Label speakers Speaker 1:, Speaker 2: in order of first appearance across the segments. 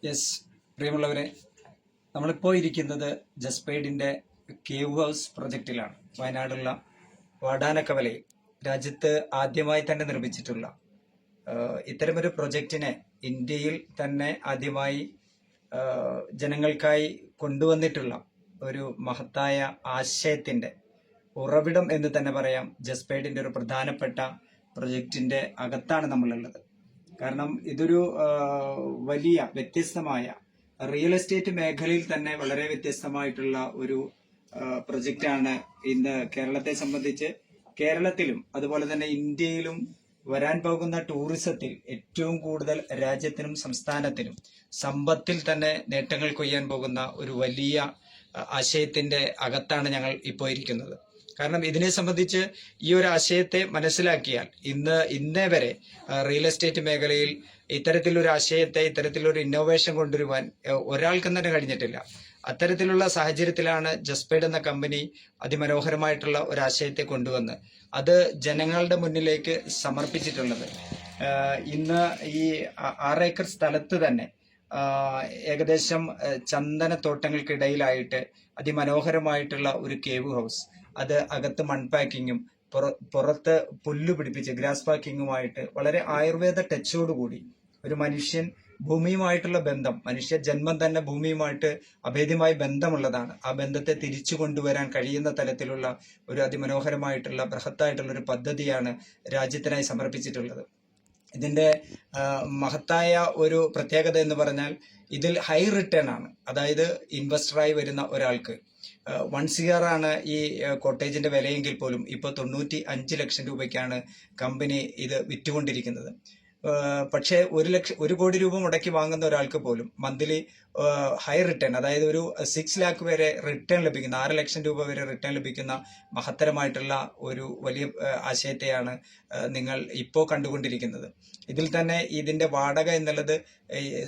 Speaker 1: Yes, പ്രിയമുള്ളവരെ, നമ്മളിപ്പോൾ ഇരിക്കുന്നത് ജസ്പെയ്ഡിൻ്റെ കേവ് ഹൗസ് പ്രൊജക്റ്റിലാണ്. വയനാടുള്ള വാടാനക്കവലയിൽ രാജ്യത്ത് ആദ്യമായി തന്നെ നിർമ്മിച്ചിട്ടുള്ള ഇത്തരമൊരു പ്രൊജക്റ്റിനെ ഇന്ത്യയിൽ തന്നെ ആദ്യമായി ജനങ്ങൾക്കായി കൊണ്ടുവന്നിട്ടുള്ള ഒരു മഹത്തായ ആശയത്തിൻ്റെ ഉറവിടം എന്ന് തന്നെ പറയാം. ജസ്പെയ്ഡിൻ്റെ ഒരു പ്രധാനപ്പെട്ട പ്രൊജക്റ്റിൻ്റെ അകത്താണ് നമ്മളുള്ളത്. കാരണം ഇതൊരു വലിയ വ്യത്യസ്തമായ റിയൽ എസ്റ്റേറ്റ് മേഖലയിൽ തന്നെ വളരെ വ്യത്യസ്തമായിട്ടുള്ള ഒരു പ്രൊജക്റ്റാണ് ഇന്ന് കേരളത്തെ സംബന്ധിച്ച്. കേരളത്തിലും അതുപോലെ തന്നെ ഇന്ത്യയിലും വരാൻ പോകുന്ന ടൂറിസത്തിൽ ഏറ്റവും കൂടുതൽ രാജ്യത്തിനും സംസ്ഥാനത്തിനും സമ്പത്തിൽ തന്നെ നേട്ടങ്ങൾ കൊയ്യാൻ പോകുന്ന ഒരു വലിയ ആശയത്തിന്റെ അകത്താണ് ഞങ്ങൾ ഇപ്പോൾ ഇരിക്കുന്നത്. കാരണം ഇതിനെ സംബന്ധിച്ച് ഈ ഒരു ആശയത്തെ മനസ്സിലാക്കിയാൽ ഇന്നേ വരെ റിയൽ എസ്റ്റേറ്റ് മേഖലയിൽ ഇത്തരത്തിലൊരു ആശയത്തെ, ഇത്തരത്തിലൊരു ഇന്നോവേഷൻ കൊണ്ടുവരുവാൻ ഒരാൾക്കും തന്നെ കഴിഞ്ഞിട്ടില്ല. അത്തരത്തിലുള്ള സാഹചര്യത്തിലാണ് ജസ്പെയ്ഡ് എന്ന കമ്പനി അതിമനോഹരമായിട്ടുള്ള ഒരു ആശയത്തെ കൊണ്ടുവന്ന് അത് ജനങ്ങളുടെ മുന്നിലേക്ക് സമർപ്പിച്ചിട്ടുള്ളത്. ഇന്ന് ഈ 6 ഏക്കർ സ്ഥലത്ത് തന്നെ ഏകദേശം ചന്ദനത്തോട്ടങ്ങൾക്കിടയിലായിട്ട് അതിമനോഹരമായിട്ടുള്ള ഒരു കേവ് ഹൗസ്, അത് അകത്ത് മൺപാക്കിങ്ങും പുറത്ത് പുല്ല് പിടിപ്പിച്ച് ഗ്രാസ് പാക്കിങ്ങുമായിട്ട് വളരെ ആയുർവേദ ടച്ചോടുകൂടി ഒരു മനുഷ്യൻ ഭൂമിയുമായിട്ടുള്ള ബന്ധം, മനുഷ്യ ജന്മം തന്നെ ഭൂമിയുമായിട്ട് അഭേദ്യമായ ബന്ധമുള്ളതാണ്. ആ ബന്ധത്തെ തിരിച്ചു കൊണ്ടുവരാൻ കഴിയുന്ന തരത്തിലുള്ള ഒരു അതിമനോഹരമായിട്ടുള്ള ബൃഹത്തായിട്ടുള്ള ഒരു പദ്ധതിയാണ് രാജ്യത്തിനായി സമർപ്പിച്ചിട്ടുള്ളത്. ഇതിന്റെ മഹത്തായ ഒരു പ്രത്യേകത എന്ന് പറഞ്ഞാൽ ഇതിൽ ഹൈ റിട്ടേൺ ആണ്. അതായത് ഇൻവെസ്റ്ററായി വരുന്ന ഒരാൾക്ക് 1 CR ആണ് ഈ കോട്ടേജിന്റെ വിലയെങ്കിൽ പോലും ഇപ്പോൾ 95 ലക്ഷം രൂപയ്ക്കാണ് കമ്പനി ഇത് വിറ്റുകൊണ്ടിരിക്കുന്നത്. പക്ഷേ 1 കോടി രൂപ മുടക്കി വാങ്ങുന്ന ഒരാൾക്ക് പോലും മന്ത്ലി ഹൈ റിട്ടേൺ, അതായത് ഒരു 6 ലാഖ് വരെ റിട്ടേൺ ലഭിക്കുന്ന, 6 ലക്ഷം രൂപ വരെ റിട്ടേൺ ലഭിക്കുന്ന മഹത്തരമായിട്ടുള്ള ഒരു വലിയ ആശയത്തെയാണ് നിങ്ങൾ ഇപ്പോൾ കണ്ടുകൊണ്ടിരിക്കുന്നത്. ഇതിൽ തന്നെ ഇതിന്റെ വാടക എന്നുള്ളത്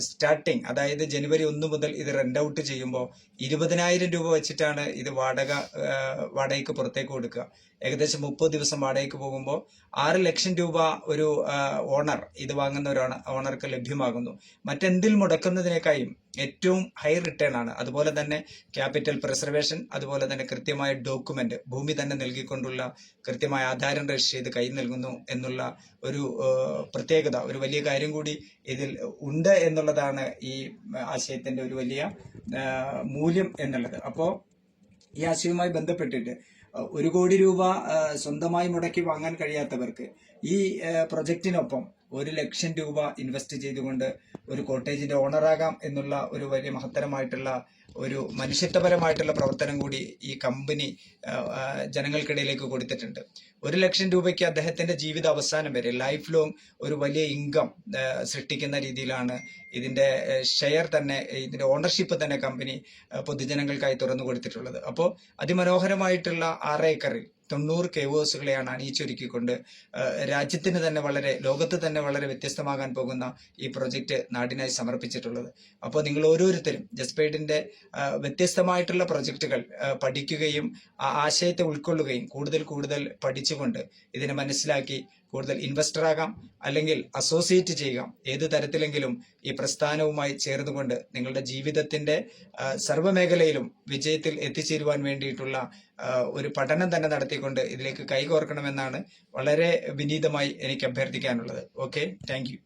Speaker 1: സ്റ്റാർട്ടിങ്, അതായത് ജനുവരി 1 മുതൽ ഇത് റെന്റ് ഔട്ട് ചെയ്യുമ്പോൾ 20,000 രൂപ വെച്ചിട്ടാണ് ഇത് വാടകയ്ക്ക് പുറത്തേക്ക് കൊടുക്കുക. ഏകദേശം 30 ദിവസം വാടകയ്ക്ക് പോകുമ്പോൾ 6 ലക്ഷം രൂപ ഒരു ഓണർ, ഇത് വാങ്ങുന്ന ഒരു ഓണർക്ക് ലഭ്യമാകുന്നു. മറ്റെന്തിൽ മുടക്കുന്നതിനേക്കാളും ഏറ്റവും ഹൈ റിട്ടേൺ ആണ്. അതുപോലെ തന്നെ ക്യാപിറ്റൽ പ്രിസർവേഷൻ, അതുപോലെ തന്നെ കൃത്യമായ ഡോക്യുമെന്റ്, ഭൂമി തന്നെ നൽകിക്കൊണ്ടുള്ള കൃത്യമായ ആധാരം രജിസ്റ്റർ ചെയ്ത് കൈ നൽകുന്നു എന്നുള്ള ഒരു പ്രത്യേകത, ഒരു വലിയ കാര്യം കൂടി ഇതിൽ ഉണ്ട് എന്നുള്ളതാണ് ഈ ആശയത്തിന്റെ ഒരു വലിയ മൂല്യം എന്നുള്ളത്. അപ്പോൾ ഈ ആശയവുമായി ബന്ധപ്പെട്ടിട്ട് 1 കോടി രൂപ സ്വന്തമായി മുടക്കി വാങ്ങാൻ കഴിയാത്തവർക്ക് ഈ പ്രൊജക്റ്റിനൊപ്പം 1 ലക്ഷം രൂപ ഇൻവെസ്റ്റ് ചെയ്തുകൊണ്ട് ഒരു കോട്ടേജിന്റെ ഓണറാകാം എന്നുള്ള ഒരു വലിയ മഹത്തരമായിട്ടുള്ള ഒരു മനുഷ്യത്വപരമായിട്ടുള്ള പ്രവർത്തനം കൂടി ഈ കമ്പനി ജനങ്ങൾക്കിടയിലേക്ക് കൊടുത്തിട്ടുണ്ട്. 1 ലക്ഷം രൂപയ്ക്ക് അദ്ദേഹത്തിന്റെ ജീവിത അവസാനം വരെ ലൈഫ് ലോങ് ഒരു വലിയ ഇൻകം സൃഷ്ടിക്കുന്ന രീതിയിലാണ് ഇതിന്റെ ഷെയർ തന്നെ, ഇതിന്റെ ഓണർഷിപ്പ് തന്നെ കമ്പനി പൊതുജനങ്ങൾക്കായി തുറന്നു കൊടുത്തിട്ടുള്ളത്. അപ്പോൾ അതിമനോഹരമായിട്ടുള്ള 6 ഏക്കറിൽ 90 കേവ് ഹൗസുകളെയാണ് അണിയിച്ചൊരുക്കിക്കൊണ്ട് രാജ്യത്തിന് തന്നെ ലോകത്ത് തന്നെ വളരെ വ്യത്യസ്തമാകാൻ പോകുന്ന ഈ പ്രൊജക്റ്റ് നാടിനായി സമർപ്പിച്ചിട്ടുള്ളത്. അപ്പോൾ നിങ്ങൾ ഓരോരുത്തരും ജസ്പെയ്ഡിന്റെ വ്യത്യസ്തമായിട്ടുള്ള പ്രൊജക്റ്റുകൾ പഠിക്കുകയും ആ ആശയത്തെ ഉൾക്കൊള്ളുകയും കൂടുതൽ പഠിച്ചുകൊണ്ട് ഇതിനെ മനസ്സിലാക്കി കൂടുതൽ ഇൻവെസ്റ്റർ ആകാം, അല്ലെങ്കിൽ അസോസിയേറ്റ് ചെയ്യാം. ഏത് തരത്തിലെങ്കിലും ഈ പ്രസ്ഥാനവുമായി ചേർന്നുകൊണ്ട് നിങ്ങളുടെ ജീവിതത്തിന്റെ സർവ്വമേഖലയിലും വിജയത്തിൽ എത്തിച്ചേരുവാൻ വേണ്ടിയിട്ടുള്ള ഒരു പഠനം തന്നെ നടത്തിക്കൊണ്ട് ഇതിലേക്ക് കൈകോർക്കണമെന്നാണ് വളരെ വിനീതമായി എനിക്ക് അഭ്യർത്ഥിക്കാനുള്ളത്. Okay, thank you.